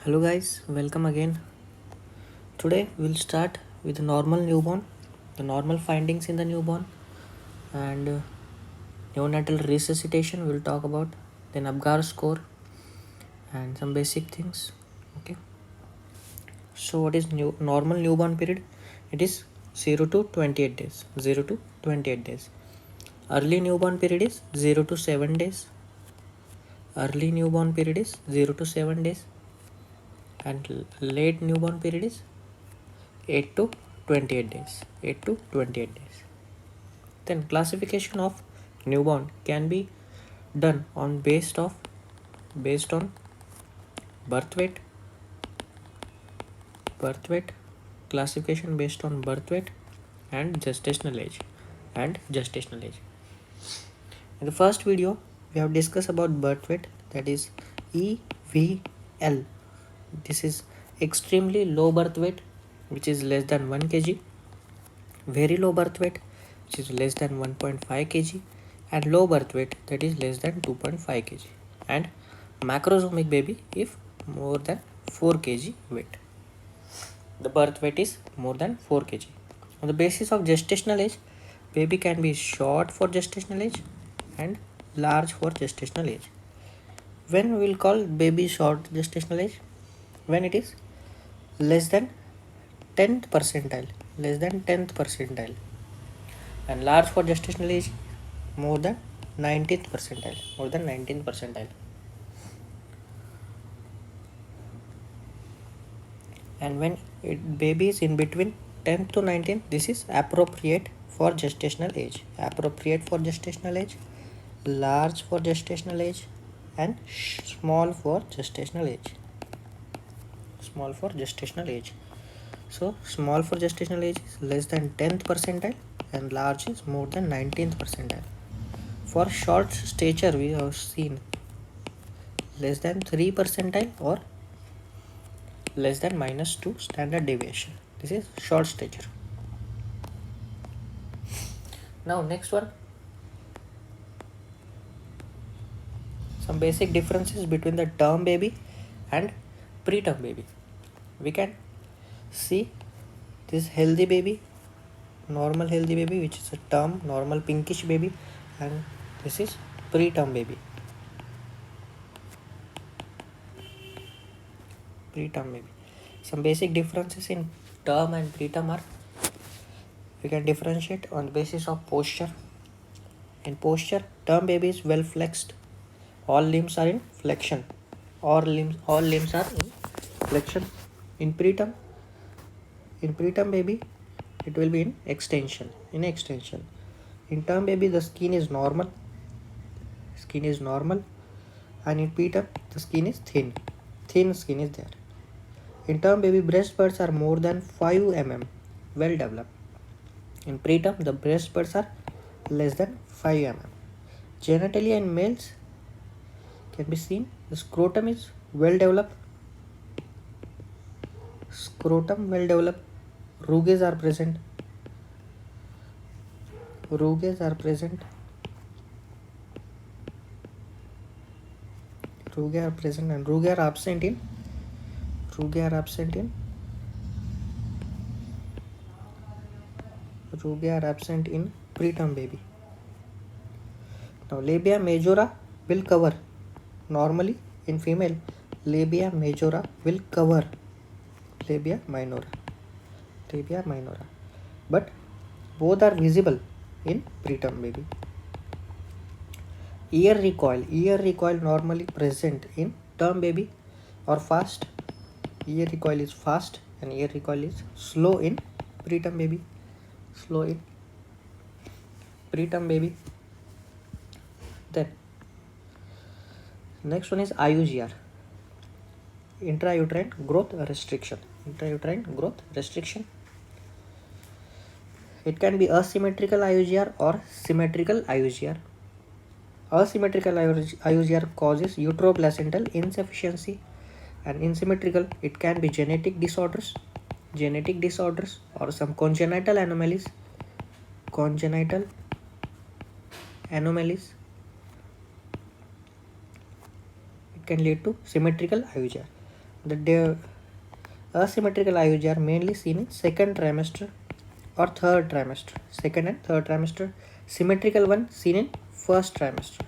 Hello guys, welcome again. Today we'll start with the normal newborn, the normal findings in the newborn, and neonatal resuscitation we'll talk about, then Apgar score and some basic things. Okay. So what is normal newborn period? It is 0 to 28 days. 0 to 28 days. Early newborn period is 0 to 7 days. Early newborn period is 0 to 7 days. And late newborn period is 8 to 28 days. 8 to 28 days. Then classification of newborn can be done on based on birth weight, classification based on birth weight and gestational age In the first video we have discussed about birth weight, that is EVL. This is extremely low birth weight, which is less than 1 kg, very low birth weight, which is less than 1.5 kg, and low birth weight, that is less than 2.5 kg, and macrosomic baby if more than 4 kg weight. The birth weight is more than 4 kg. On the basis of gestational age, baby can be short for gestational age and large for gestational age. When we will call baby short gestational age? When it is less than 10th percentile, and large for gestational age more than 19th percentile. And when baby is in between 10th to 19th, this is appropriate for gestational age. Large for gestational age, and small for gestational age. So small for gestational age is less than 10th percentile and large is more than 19th percentile. For short stature we have seen less than 3 percentile or less than -2 standard deviation. This is short stature. Now next one, some basic differences between the term baby and preterm baby. We can see this healthy baby, normal healthy baby, which is a term normal pinkish baby, and this is preterm baby. Some basic differences in term and preterm are, we can differentiate on the basis of posture. In posture, term baby is well flexed. All limbs are in flexion. All limbs are in flexion. In preterm baby, it will be in extension. In term baby, the skin is normal, and in preterm, the skin is thin. Thin skin is there. In term baby, breast buds are more than 5 mm, well developed. In preterm, the breast buds are less than 5 mm. Genitalia in males can be seen. The scrotum is well developed. Ruges are present. And rugae are absent in preterm baby. Now labia majora will cover. Normally in female, labia majora will cover labia minora, but both are visible in preterm baby. Ear recoil normally present in term baby or fast. Ear recoil is fast and ear recoil is slow in preterm baby. Then next one is IUGR, intrauterine growth restriction. It can be asymmetrical IUGR or symmetrical IUGR. Asymmetrical IUGR causes uteroplacental insufficiency, and asymmetrical, it can be genetic disorders or some congenital anomalies. It can lead to symmetrical IUGR. The asymmetrical IUG are mainly seen in second trimester or third trimester. Second and third trimester. Symmetrical one seen in first trimester.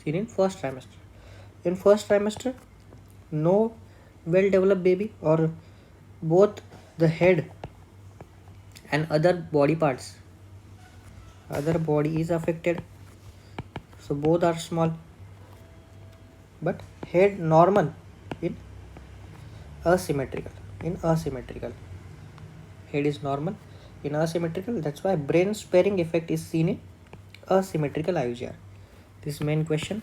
In first trimester, no well developed baby or both the head and other body is affected, so both are small, but head normal in asymmetrical head is normal in asymmetrical. That's why brain sparing effect is seen in asymmetrical IUGR. This main question.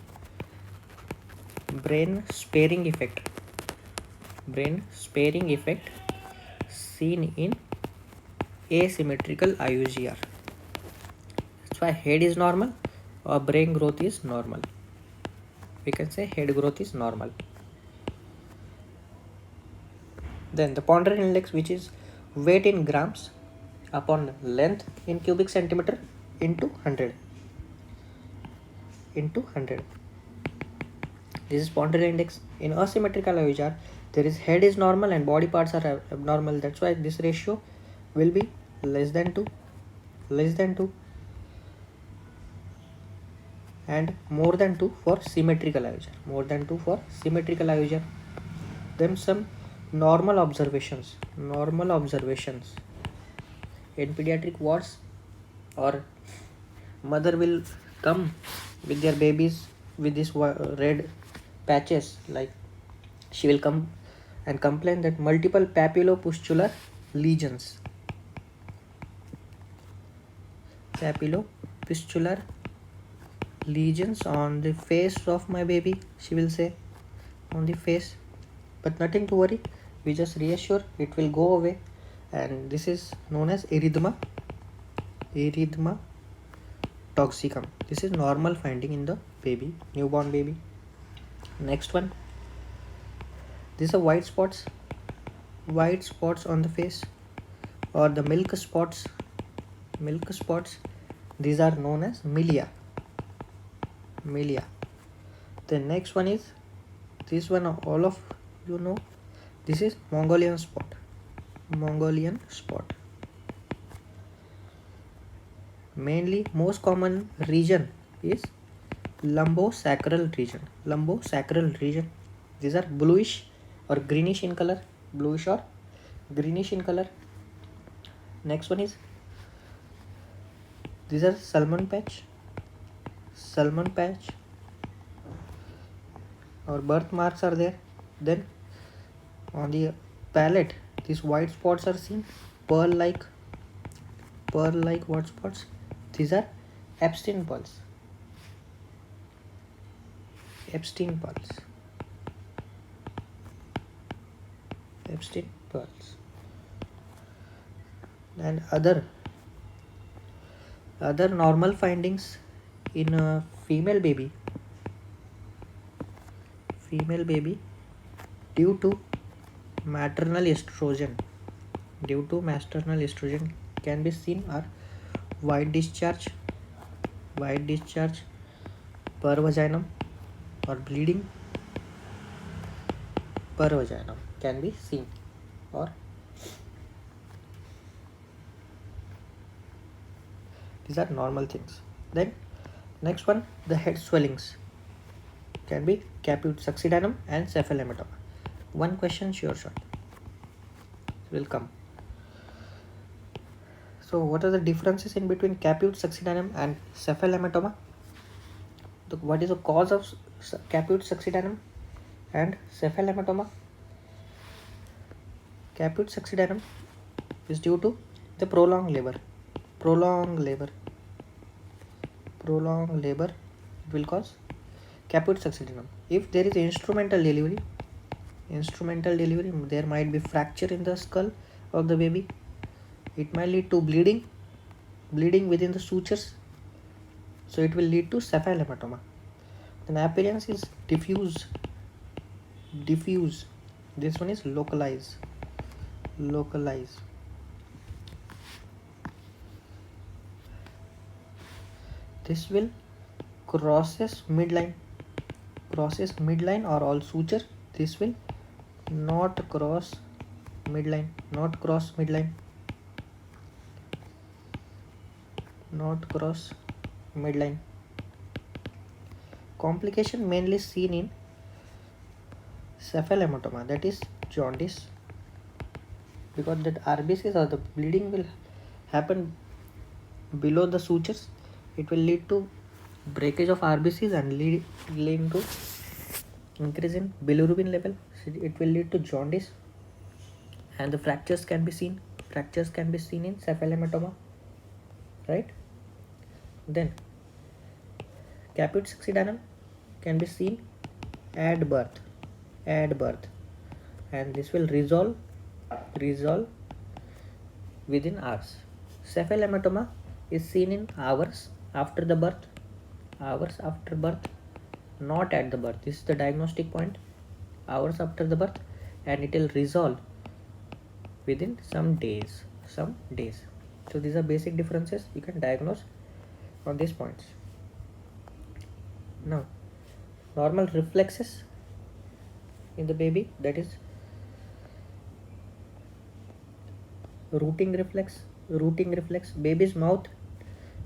brain sparing effect seen in asymmetrical IUGR. That's why head is normal or brain growth is normal. We can say head growth is normal. Then the ponderant index, which is weight in grams upon length in cubic centimeter into 100. This is ponderant index. In asymmetrical IUGR, there is head is normal and body parts are abnormal. That's why this ratio will be less than 2, and more than 2 for symmetrical IUGR. Then some normal observations in pediatric wards, or mother will come with their babies with this red patches, like she will come and complain that multiple papillopustular lesions on the face of my baby, she will say, on the face. But nothing to worry, we just reassure it will go away, and this is known as erythema toxicum. This is normal finding in the newborn baby. Next one, these are white spots on the face, or the milk spots. These are known as milia. The next one is this one, all of you know, this is Mongolian spot. Mainly most common region is lumbosacral region. These are bluish or greenish in color. Next one is, these are salmon patch or birthmarks are there. Then on the palate, these white spots are seen, pearl like white spots. These are Epstein pearls. And other normal findings in a female baby due to maternal estrogen can be seen are white discharge per vaginum, or bleeding per vaginum can be seen, or these are normal things. Then next one, the head swellings can be caput succedanum and cephalematoma. One question sure shot will come. So what are the differences in between caput succedanum and cephalematoma? What is the cause of caput succedanum and cephalematoma? Caput succedanum is due to the prolonged labor. Will cause caput succedanum. If there is instrumental delivery, there might be fracture in the skull of the baby. It might lead to bleeding within the sutures, so it will lead to cephalematoma. Then appearance is diffuse. This one is localize. This will crosses midline or all suture. This will not cross midline, not cross midline, not cross midline. Complication mainly seen in cephalohematoma, that is jaundice, because that RBCs or the bleeding will happen below the sutures. It will lead to breakage of RBCs and leading to increase in bilirubin level. It will lead to jaundice, and the fractures can be seen. Fractures can be seen in cephalohematoma, right? Then caput succedaneum can be seen at birth, and this will resolve within hours. Cephalohematoma is seen in hours after birth, not at the birth. This is the diagnostic point, hours after the birth, and it will resolve within some days. So these are basic differences you can diagnose on these points. Now, normal reflexes in the baby, that is rooting reflex. Baby's mouth,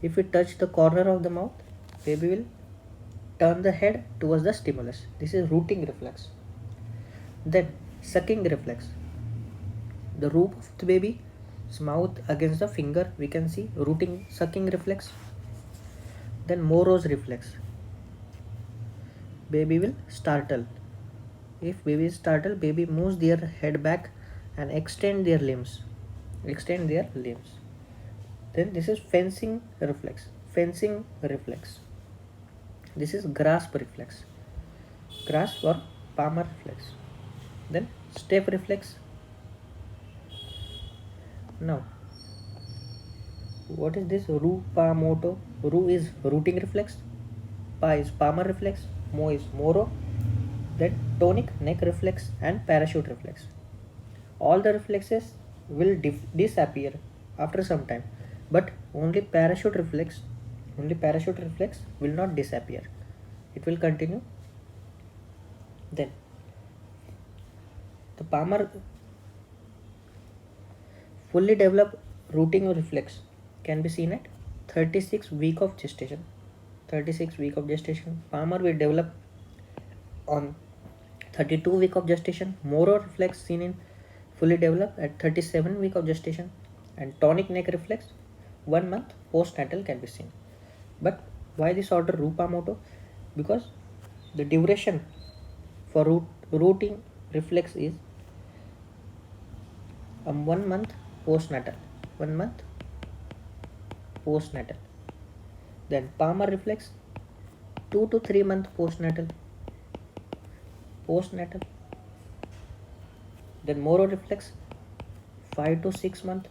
if we touch the corner of the mouth, baby will turn the head towards the stimulus. This is rooting reflex. Then sucking reflex, the roof of the baby's mouth against the finger, we can see sucking reflex. Then Moro's reflex, baby will startle. If baby is startled, baby moves their head back and extend their limbs. Then this is fencing reflex. This is grasp reflex. Grasp or palmar reflex. Then step reflex. Now, what is this? Rupamoto. Ru is rooting reflex. Pa is palmar reflex. Mo is Moro. Then tonic neck reflex and parachute reflex. All the reflexes will disappear after some time, but only parachute reflex will not disappear. It will continue. Then the palmar fully developed rooting reflex can be seen at 36 week of gestation. Palmar will develop on 32 week of gestation. Moro reflex seen in fully developed at 37 week of gestation, and tonic neck reflex 1 month postnatal can be seen. But why this order Rupamoto? Because the duration for rooting reflex is 1 month postnatal. Then palmar reflex 2 to 3 month postnatal. Then Moro reflex 5 to 6 month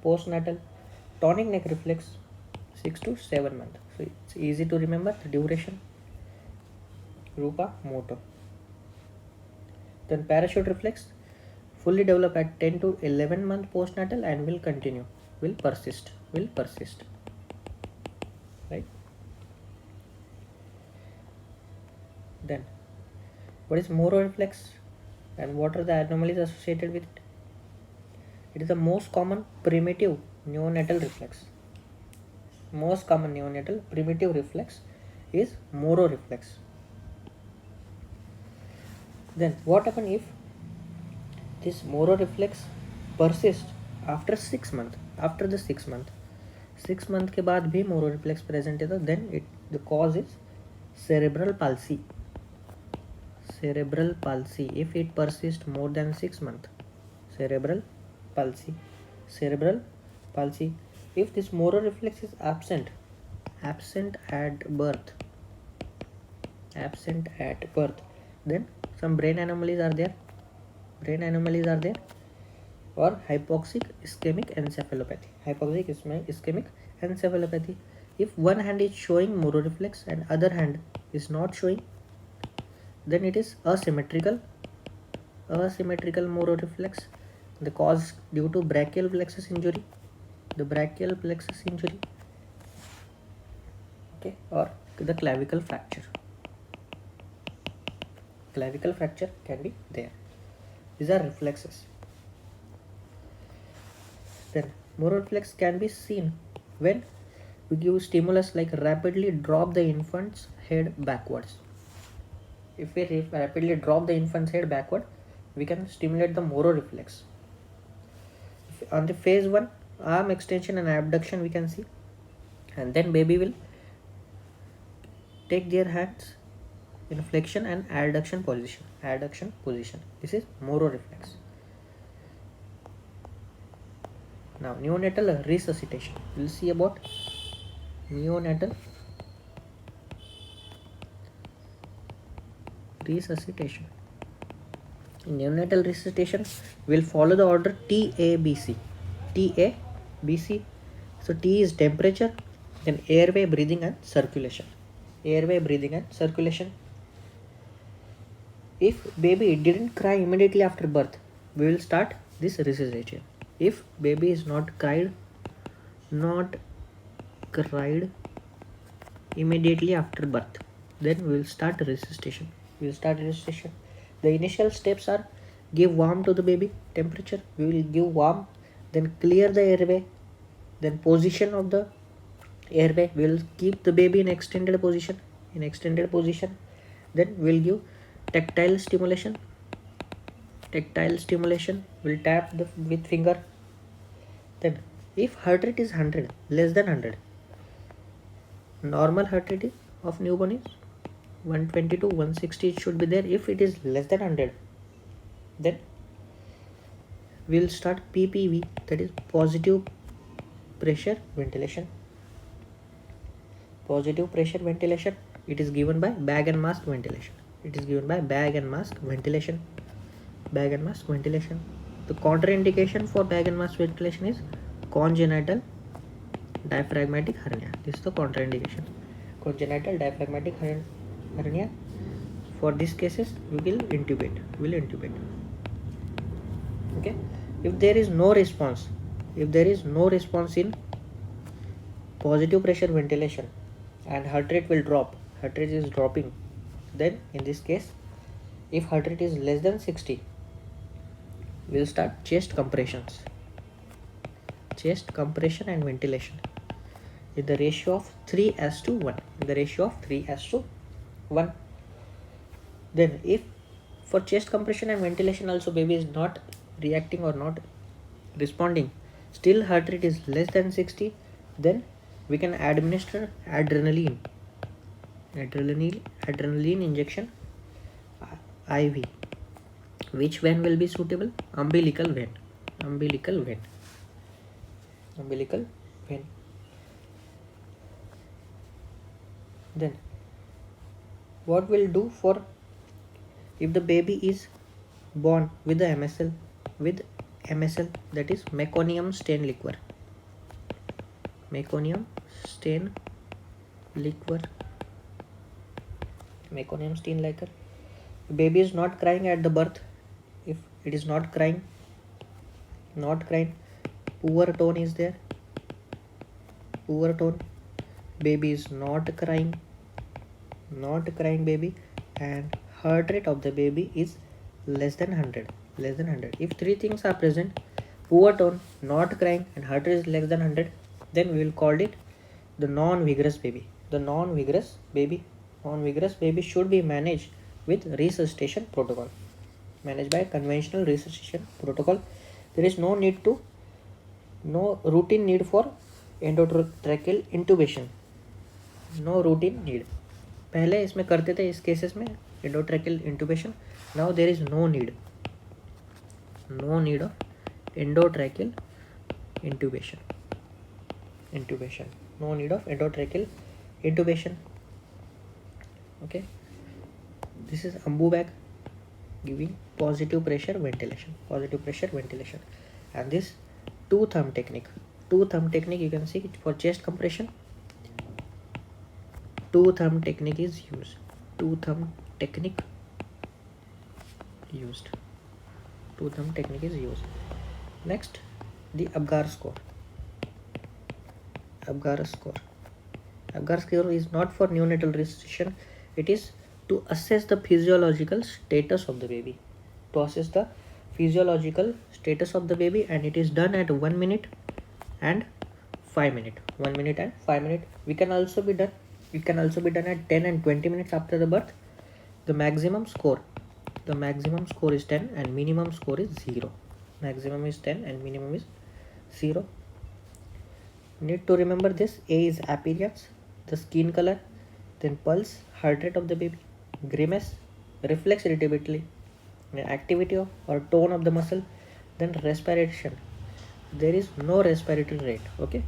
postnatal. Tonic neck reflex 6 to 7 months. So it's easy to remember the duration. Rupamoto. Then parachute reflex fully develop at 10 to 11 month postnatal and will persist. Right? Then what is Moro reflex and what are the anomalies associated with it? It is the most common primitive neonatal reflex. Most common neonatal primitive reflex is Moro reflex. Then what happens if this Moro reflex persists after 6 months? After the 6 month, 6 month के बाद भी Moro reflex present है, then the cause is cerebral palsy. If it persists more than 6 months, cerebral palsy. If this Moro reflex is absent at birth, then some brain anomalies are there, or hypoxic ischemic encephalopathy. If one hand is showing Moro reflex and other hand is not showing, then it is asymmetrical Moro reflex. The cause due to brachial plexus injury, okay, or the clavicle fracture can be there. These are reflexes. Then motor reflex can be seen when we give stimulus like rapidly drop the infant's head backwards. If we rapidly drop the infant's head backward, we can stimulate the motor reflex. On the phase 1, arm extension and abduction we can see, and then baby will take their hands in flexion and adduction position. This is motor reflex. Now neonatal resuscitation. We'll see about neonatal resuscitation. In neonatal resuscitation, we'll follow the order TABC. TABC. So T is temperature, then airway, breathing and circulation. Airway, breathing and circulation. If baby didn't cry immediately after birth, we will start this resuscitation. If baby is not cried immediately after birth, then we will start resuscitation. The initial steps are give warm to the baby, temperature. We will give warm, then clear the airway, then position of the airway. We will keep the baby in extended position. Then we will give tactile stimulation. We'll tap with finger. Then if heart rate is 100, less than 100, normal heart rate of newborn is 120 to 160 should be there. If it is less than 100, then we'll start PPV, that is positive pressure ventilation. It is given by bag and mask ventilation. The contraindication for bag and mask ventilation is congenital diaphragmatic hernia. This is the contraindication. Congenital diaphragmatic hernia. For these cases, we will intubate. Okay. If there is no response in positive pressure ventilation and heart rate will drop, is dropping, then in this case, if heart rate is less than 60, we will start chest compression and ventilation in the ratio of 3:1. Then if for chest compression and ventilation also baby is not reacting or not responding, still heart rate is less than 60, then we can administer adrenaline injection, IV. Which vein will be suitable? Umbilical vein. Then what we'll do for if the baby is born with the MSL, that is meconium stain liquor. Meconium stain liquor. Baby is not crying at the birth. If it is not crying, poor tone is there. Baby is not crying baby, and heart rate of the baby is less than 100. If three things are present, poor tone, not crying and heart rate is less than 100, then we will call it the non-vigorous baby. Non-vigorous baby should be managed with resuscitation protocol. Managed by conventional resuscitation protocol. There is no routine need for endotracheal intubation. पहले इसमें करते थे इस cases में endotracheal intubation. Now there is no need of endotracheal intubation. Okay, this is ambu bag giving positive pressure ventilation, and this two thumb technique you can see for chest compression. Two thumb technique is used. Next, the Abgar score. Abgar score is not for neonatal resuscitation. It is to assess the physiological status of the baby. physiological status of the baby, and it is done at 1 minute and 5 minutes. 1 minute and 5 minutes. It can also be done at 10 and 20 minutes after the birth. The maximum score is 10 and minimum score is 0. Maximum is 10 and minimum is 0. Need to remember this. A is appearance, the skin color, then pulse, heart rate of the baby, grimace, reflex irritability, activity or tone of the muscle, then respiration. There is no respiratory rate. Okay,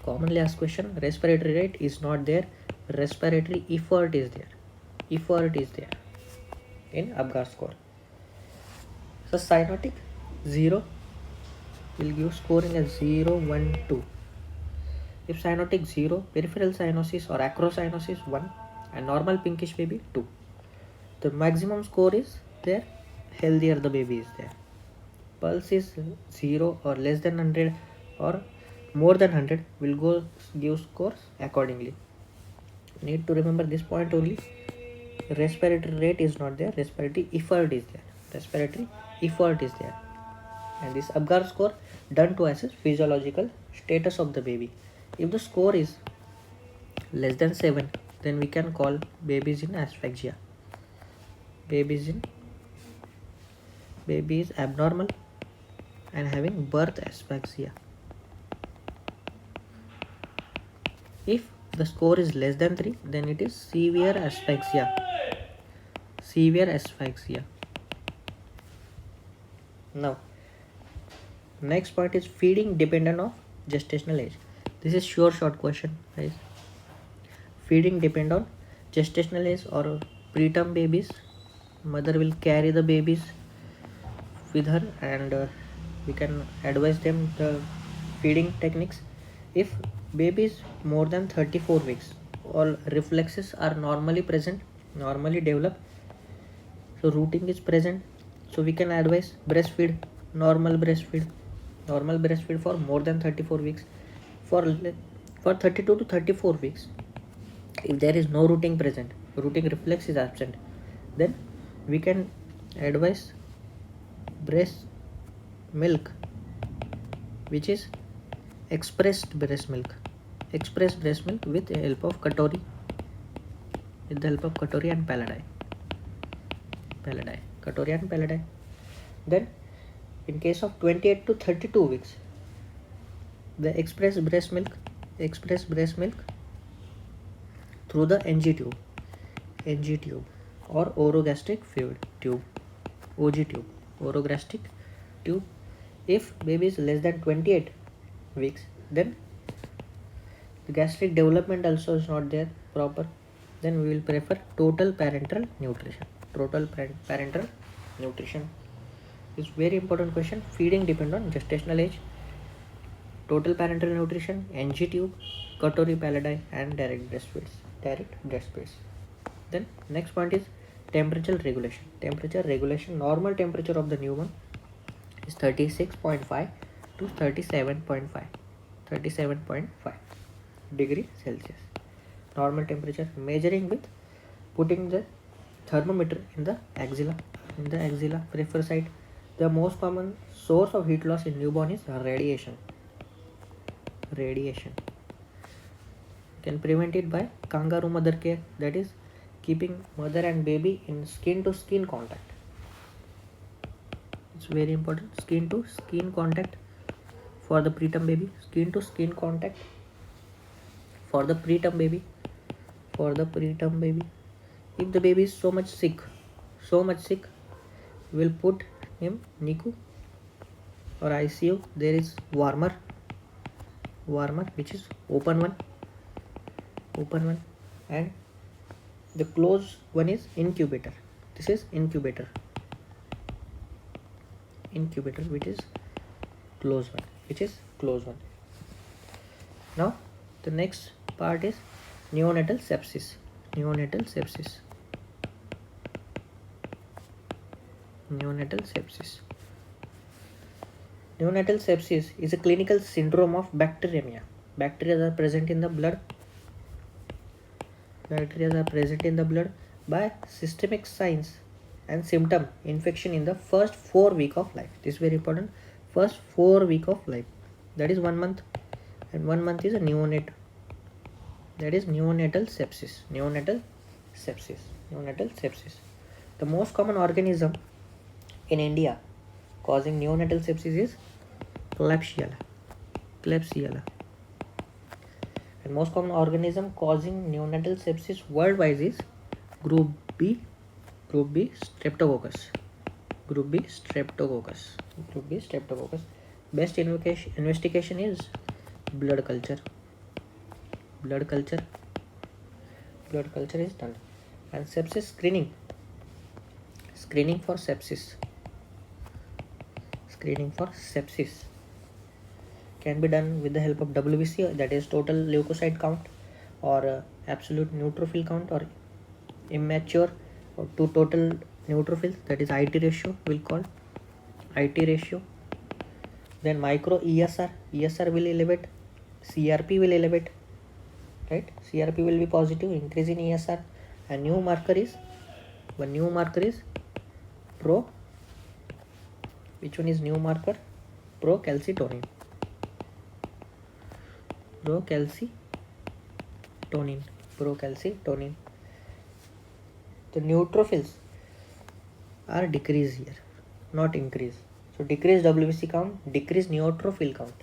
commonly asked question, respiratory rate is not there, respiratory effort is there. In Apgar score. So cyanotic 0 will give scoring as 0, 1, 2. If cyanotic 0, peripheral cyanosis or acrocyanosis 1, and normal pinkish baby 2. The maximum score is there, healthier the baby is there. Pulse is 0 or less than 100 or more than 100 will give scores accordingly. Need to remember this point only. Respiratory rate is not there, respiratory effort is there. And this Apgar score done to assess physiological status of the baby. If the score is less than 7, then we can call babies in asphyxia. Baby is abnormal and having birth asphyxia. If the score is less than 3, then it is severe asphyxia. Now, next point is feeding dependent on gestational age. This is short question, guys. Feeding depend on gestational age or preterm babies. Mother will carry the babies with her, and we can advise them the feeding techniques. If baby is more than 34 weeks, all reflexes are normally developed, so rooting is present, so we can advise normal breastfeed for more than 34 weeks. For 32 to 34 weeks, if there is no rooting present, rooting reflex is absent, then we can advise breast milk, which is expressed breast milk with the help of Katori and Palladi. Then in case of 28 to 32 weeks, the expressed breast milk through the NG tube or orogastric fluid tube, orogastric tube. If baby is less than 28 weeks, then the gastric development also is not there proper, then we will prefer total parenteral nutrition. Is very important question. Feeding depend on gestational age, total parenteral nutrition, NG tube, Katori Palladi, and direct breastfeeds. Then next point is temperature regulation. Normal temperature of the newborn is 36.5 to 37.5 degree Celsius. Normal temperature, measuring with putting the thermometer in the axilla peripheral side. The most common source of heat loss in newborn is radiation. Can prevent it by kangaroo mother care, that is keeping mother and baby in skin to skin contact. It's very important. Skin to skin contact for the preterm baby. If the baby is so much sick, we'll put him NICU or ICU. There is warmer which is open one, and the closed one is incubator. This is incubator which is closed one. Now the next part is neonatal sepsis. Neonatal sepsis is a clinical syndrome of bacteremia. Bacteria are present in the blood by systemic signs and symptom infection in the first 4 week of life. This is very important. First 4 week of life, that is 1 month, and 1 month is a neonate, that is neonatal sepsis. The most common organism in India causing neonatal sepsis is Klebsiella. And most common organism causing neonatal sepsis worldwide is group B Streptococcus. Best investigation is blood culture is done. And sepsis screening for sepsis can be done with the help of WBC, that is total leukocyte count, or absolute neutrophil count, or immature to total neutrophils, that is IT ratio, will call IT ratio. Then micro ESR will elevate, CRP will elevate, right? CRP will be positive, increase in ESR. And new marker is pro, which one is new marker? Procalcitonin. The neutrophils are decreased here, not increase. So decrease WBC count, decrease neutrophil count.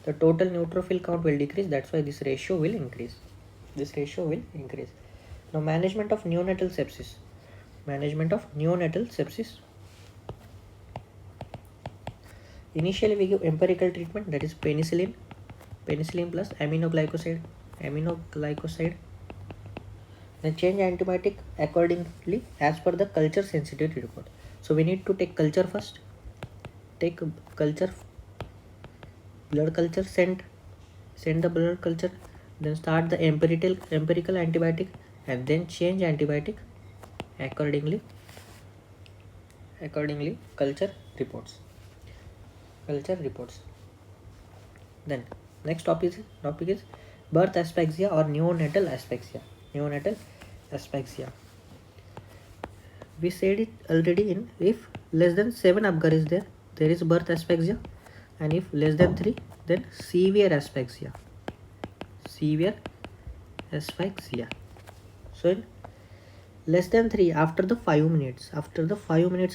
The total neutrophil count will decrease. That's why this ratio will increase. Now management of neonatal sepsis. Initially we give empirical treatment, that is penicillin plus aminoglycoside. Then change antibiotic accordingly as per the culture sensitivity report. So we need to take culture first. Blood culture, send the blood culture, then start the empirical antibiotic, and then change antibiotic accordingly culture reports. Then next topic is birth asphyxia or neonatal asphyxia. We said it already, in if less than 7 Apgar is there is birth asphyxia, and if less than 3, then severe asphyxia. So in less than 3, after the 5 minutes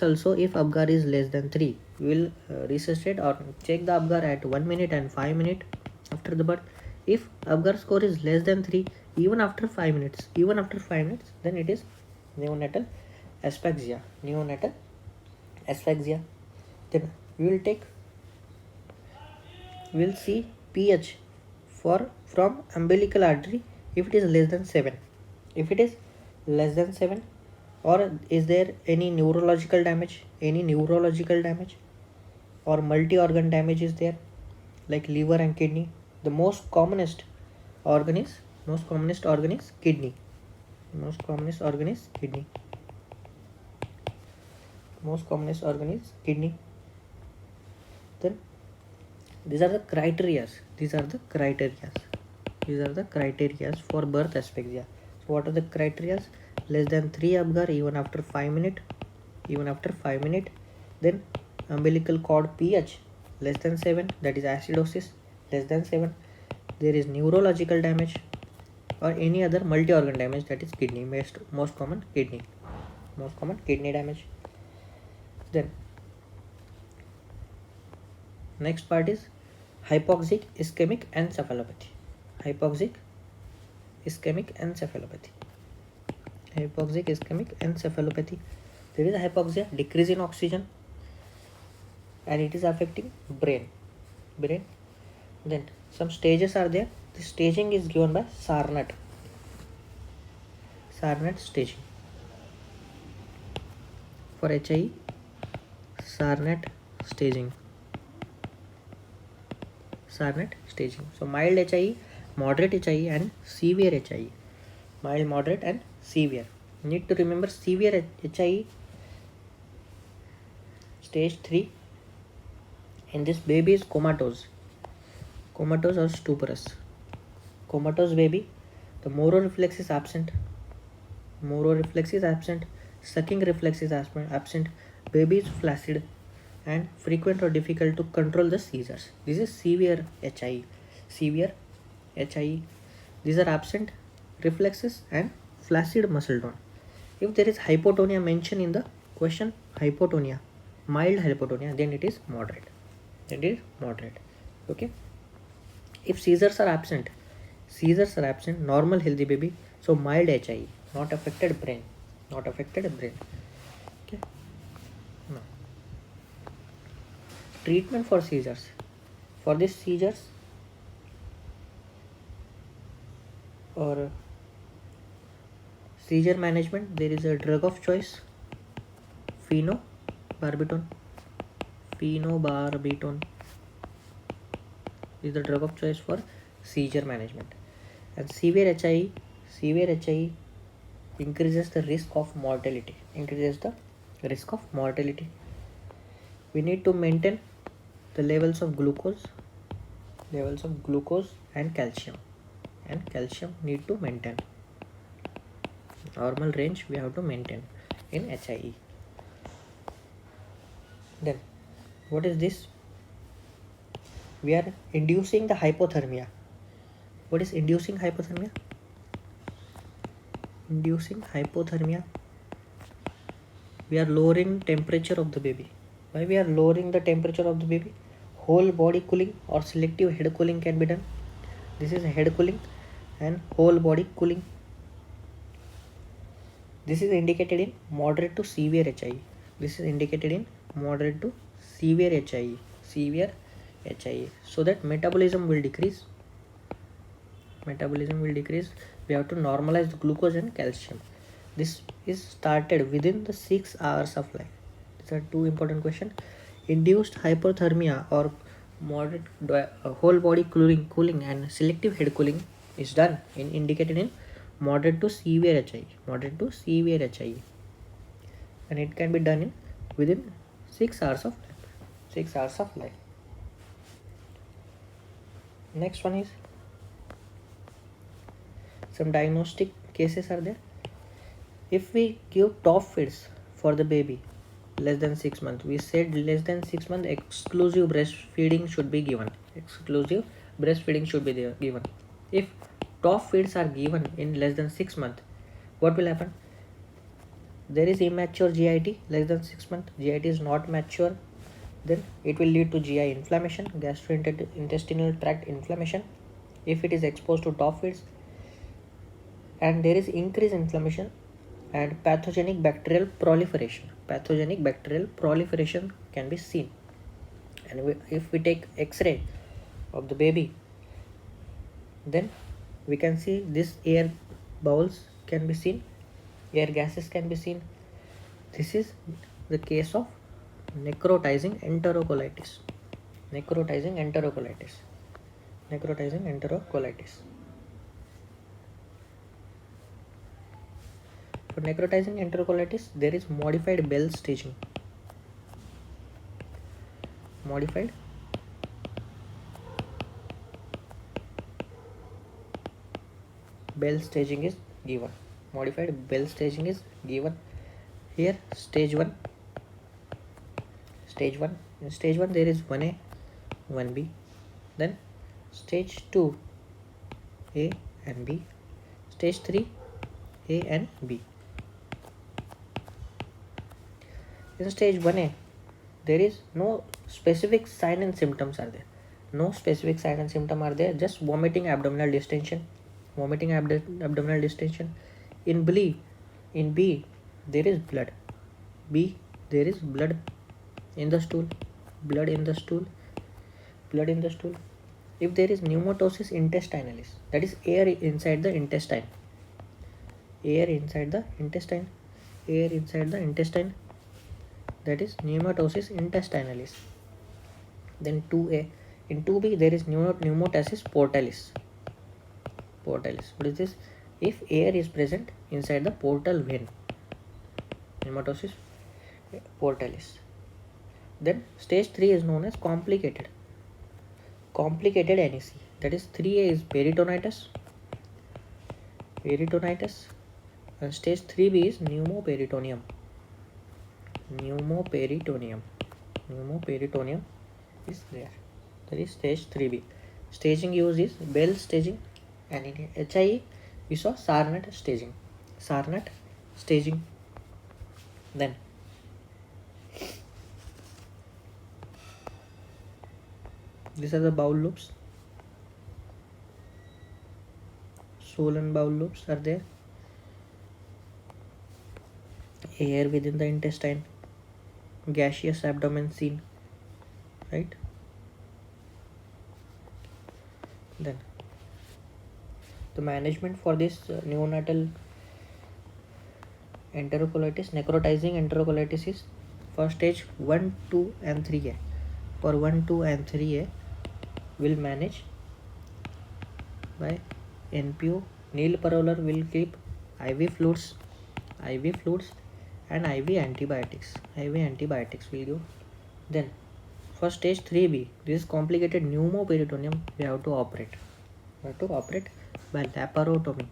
also, if Apgar is less than 3, we will resuscitate or check the Apgar at 1 minute and 5 minutes after the birth. If Apgar score is less than 3, even after 5 minutes, then it is neonatal asphyxia. Then we will see pH from umbilical artery if it is less than 7. Or is there any neurological damage, or multi-organ damage is there, like liver and kidney. The most commonest organ is kidney. Then these are the criteria for birth asphyxia. So what are the criteria? Less than 3 Apgar even after 5 minutes. Then umbilical cord pH less than 7, that is acidosis less than 7. There is neurological damage or any other multi-organ damage, that is kidney, most common kidney damage. Then next part is hypoxic ischemic encephalopathy. There is a hypoxia, decrease in oxygen, and it is affecting brain. Then some stages are there. The staging is given by Sarnat staging. For HIE, Sarnat staging. So mild HIE, moderate HIE, and severe HIE. Mild, moderate, and severe. Need to remember severe HIE, stage 3. And this baby is comatose or stuporous. Comatose baby, the moro reflex is absent. sucking reflex is absent, baby is flaccid, and frequent or difficult to control the seizures. This is severe HIE. Severe HIE. These are absent reflexes and flaccid muscle tone. If there is hypotonia mentioned in the question, hypotonia, mild hypotonia, then it is moderate. Then it is moderate. Okay. If seizures are absent, normal healthy baby, so mild HIE, not affected brain. Okay. Now, treatment for seizures. For these seizures or seizure management, there is a drug of choice, phenobarbital is the drug of choice for seizure management. And severe HIE increases the risk of mortality. We need to maintain the levels of glucose and calcium need to maintain. Normal range we have to maintain in HIE. Then what is this? We are inducing the hypothermia. What is inducing hypothermia? We are lowering temperature of the baby. Why we are lowering the temperature of the baby? Whole body cooling or selective head cooling can be done. This is head cooling and whole body cooling. This is indicated in moderate to severe HIE. So that metabolism will decrease. We have to normalize the glucose and calcium. This is started within the 6 hours of life. These are two important questions. Induced hypothermia or moderate whole body cooling and selective head cooling is done indicated in moderate to severe HIE. And it can be done within 6 hours of life. Next one is some diagnostic cases are there. If we give top feeds for the baby less than 6 months, we said less than 6 months exclusive breastfeeding should be given. If top feeds are given in less than 6 months, what will happen? There is immature GIT less than 6 months. GIT is not mature. Then it will lead to GI inflammation, gastrointestinal tract inflammation if it is exposed to top feeds, and there is increased inflammation and pathogenic bacterial proliferation can be seen. And if we take X-ray of the baby, then we can see this air bowels can be seen, air gases can be seen. This is the case of necrotizing enterocolitis. For necrotizing enterocolitis, there is modified Bell staging. Modified Bell staging is given. Here stage 1. In stage 1 there is 1A, 1B. Then stage 2, A and B. Stage 3, A and B. In stage 1A, there is no specific sign and symptoms are there. Just vomiting, abdominal distension. In B, there is blood. There is blood in the stool. If there is pneumatosis intestinalis, that is air inside the intestine. That is pneumatosis intestinalis. Then 2A. In 2B, there is pneumatosis portalis. What is this? If air is present inside the portal vein, pneumatosis portalis. Then stage 3 is known as complicated NEC. That is 3A is peritonitis, and stage 3B is pneumoperitoneum. pneumoperitoneum is there. That is stage 3B. Staging used is Bell staging, and in HIE we saw Sarnat staging. Then these are the bowel loops. Swollen bowel loops are there. Air within the intestine, gaseous abdomen seen, right? Then the management for this neonatal enterocolitis, necrotizing enterocolitis is for stage 1, 2 and 3A. For 1, 2 and 3A will manage by NPO. Neil Paroller will keep IV fluids and IV antibiotics will give. Then for stage 3B, this is complicated pneumoperitoneum, we have to operate by laparotomy.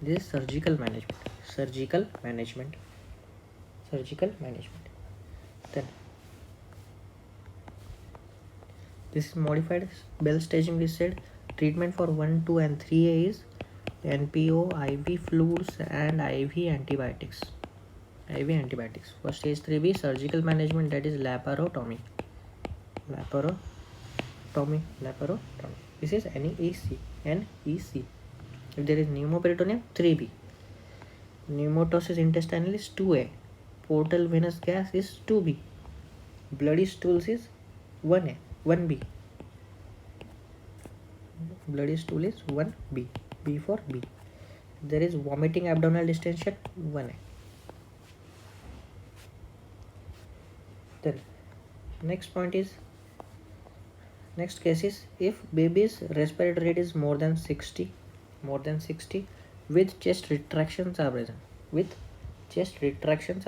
This is surgical management. Then this is modified Bell staging. We said treatment for 1, 2 and 3A is NPO, IV fluids and IV antibiotics. For stage 3B, surgical management, that is laparotomy. This is NEC. If there is pneumoperitoneum, 3B. Pneumatosis intestinalis, 2A. Portal venous gas is 2B. Bloody stools is 1A. 1B. Bloody stool is 1B. B for B. There is vomiting abdominal distension, 1A. Then next case is if baby's respiratory rate is more than 60 with chest retractions are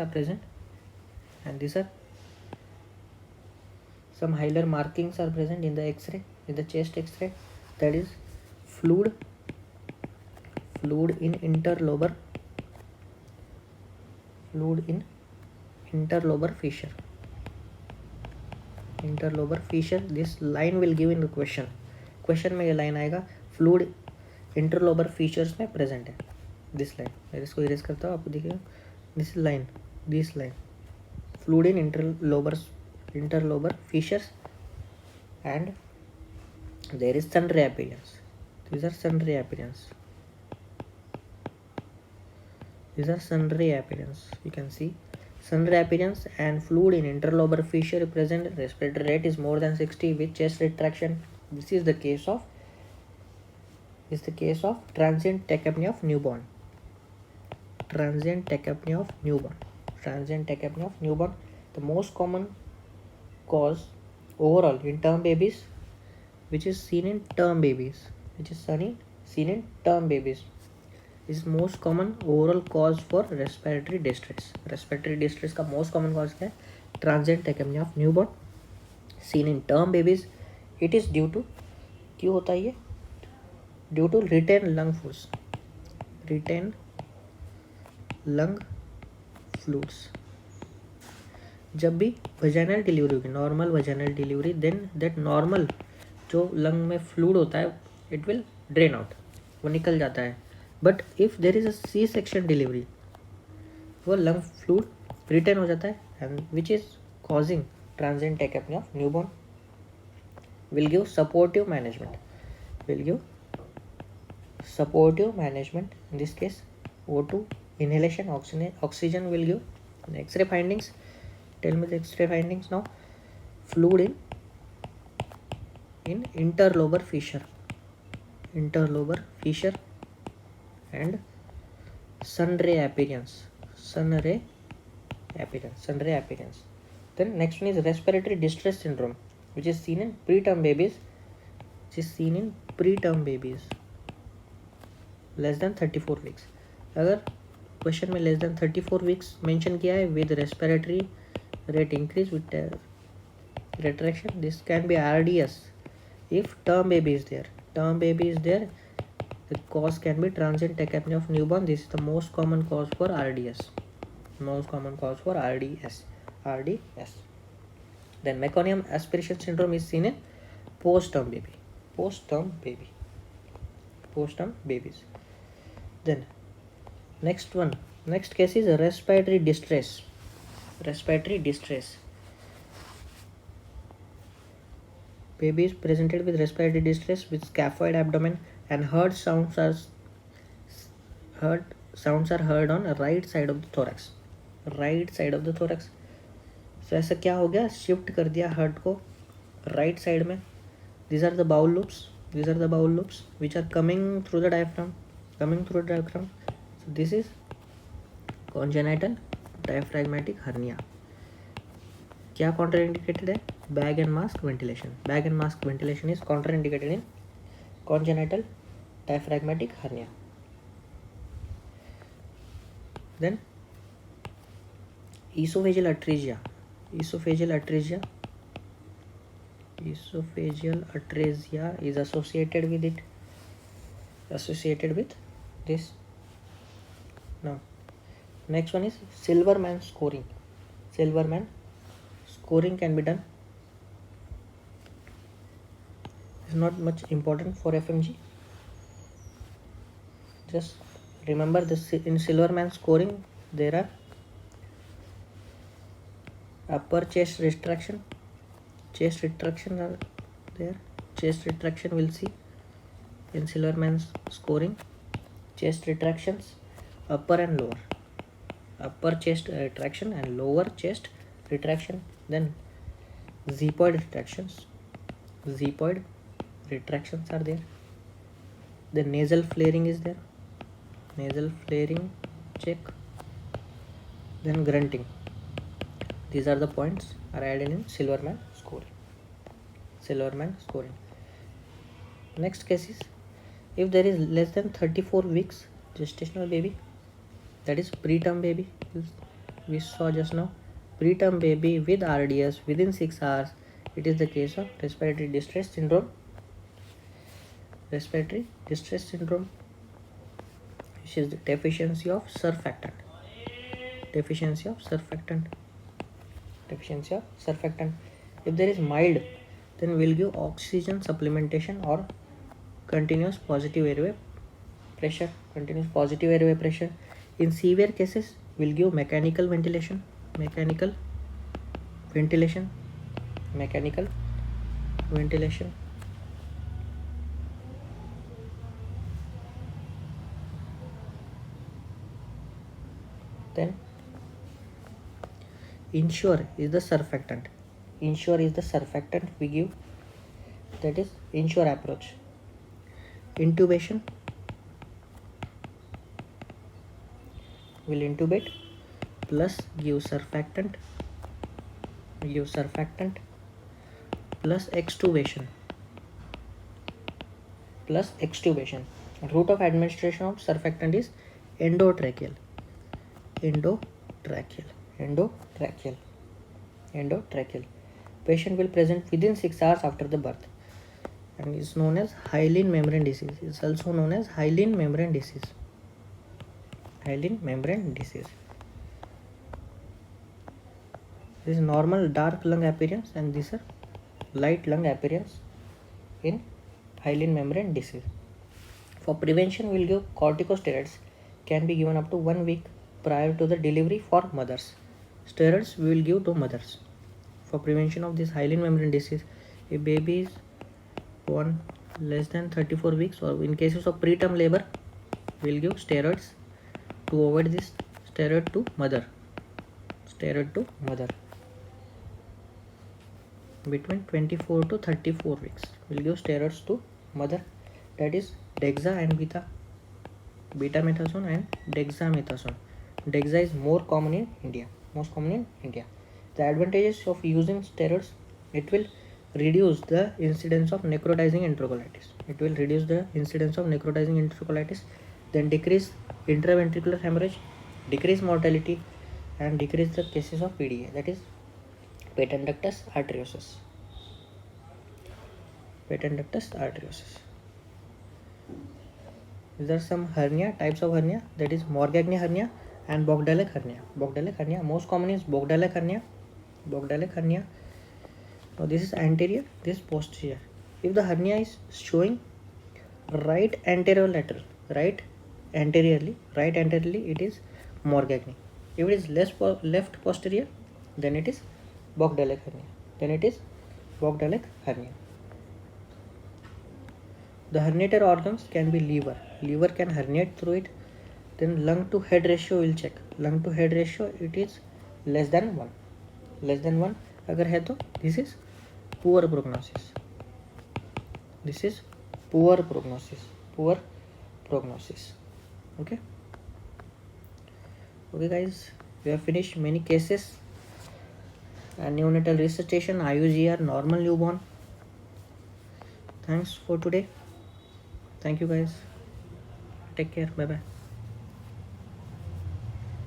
present. And these are some hilar markings are present in the X-ray, in the chest X-ray. That is fluid in interlobar fissure. This line will give in the question में ये line आएगा, fluid interlobar fissures में present है. This line मैं इसको erase करता हूँ, आपको दिखेगा. This line fluid in interlobar fissures, and there is sundry appearance. These are sundry appearance. You can see sundry appearance and fluid in interlobar fissure present. Respiratory rate is more than 60 with chest retraction. This is the case of transient tachypnea of newborn. The most common cause overall in term babies, which is seen in term babies, is most common overall cause for respiratory distress. का most common cause क्या है? Transient tachypnea of newborn seen in term babies. It is due to क्यों होता है ये? Due to retained lung fluids. जब भी vaginal delivery होगी, normal vaginal delivery, then that normal जो lung में fluid होता है, it will drain out, वो निकल जाता है. But if there is a C-section delivery, वो lung fluid retain हो जाता है, and which is causing transient tachypnea of newborn. Will give supportive management. In this case, O2 inhalation, oxygen will give. X-ray findings. Tell me the X-ray findings now. Fluid in interlobar fissure, and sundry appearance. Then next one is respiratory distress syndrome, which is seen in preterm babies. Less than 34 weeks. अगर question में less than 34 weeks mention किया है with respiratory rate increase with retraction, this can be RDS. If term baby is there, The cause can be transient tach apnea of newborn. This is the most common cause for RDS. Most common cause for RDS. Then meconium aspiration syndrome is seen in post-term baby. Post-term babies. Then next case is respiratory distress. Baby is presented with respiratory distress with scaphoid abdomen and heard sounds are heard on right side of the thorax. So ऐसा क्या हो गया, shift कर दिया heart को right side में. These are the bowel loops which are coming through the diaphragm. So this is congenital diaphragmatic hernia. क्या contraindicated है? Bag and mask ventilation is contraindicated in congenital diaphragmatic hernia. Then esophageal atresia is associated with this. Now next one is Silverman scoring. Scoring can be done. It's not much important for FMG. Just remember this: in Silverman scoring there are upper chest retraction are there. Chest retraction we'll see in Silverman's scoring. Chest retractions, upper and lower. Upper chest retraction and lower chest retraction. Then xiphoid retractions are there. The nasal flaring is there. Check. Then grunting. These are the points are added in Silverman scoring. Next case is if there is less than 34 weeks gestational baby, that is preterm baby. We saw just now preterm baby with RDS within 6 hours. It is the case of respiratory distress syndrome, which is the deficiency of surfactant. If there is mild, then we'll give oxygen supplementation or continuous positive airway pressure. In severe cases, we'll give mechanical ventilation. Then Ensure is the surfactant. We give, that is Ensure approach. Intubation, will intubate plus give surfactant plus extubation. Route of administration of surfactant is endotracheal. Patient will present within 6 hours after the birth and is known as hyaline membrane disease. It's also known as hyaline membrane disease. This is normal dark lung appearance and these are light lung appearance in hyaline membrane disease. For prevention, we'll give corticosteroids, can be given up to 1 week prior to the delivery for mothers. Steroids we will give to mothers for prevention of this hyaline membrane disease. If baby is born less than 34 weeks or in cases of preterm labor, we will give steroids to avoid this. Steroid to mother between 24 to 34 weeks. We will give steroids to mother, that is dexa and betamethasone and dexamethasone. Dexa is most common in India. The advantages of using steroids: it will reduce the incidence of necrotizing enterocolitis. Then decrease intraventricular hemorrhage, decrease mortality, and decrease the cases of PDA, that is patent ductus arteriosus. These are some hernia, types of hernia, that is Morgagni hernia and Bogdalek hernia. Bogdalek hernia, most common is Bogdalek hernia. Bogdalek hernia. Now this is anterior, this is posterior. If the hernia is showing right anterolateral, right anteriorly, it is Morgagni. If it is left posterior, then it is Bogdalek hernia. The herniated organs can be liver. Liver can herniate through it. Then lung to head ratio will check. Lung to head ratio, it is less than 1. Less than 1 अगर है तो this is poor prognosis. This is poor prognosis. Poor prognosis. Okay. Okay guys, we have finished many cases. And neonatal resuscitation, IUGR, normal newborn. Thanks for today. Thank you guys. Take care. Bye bye.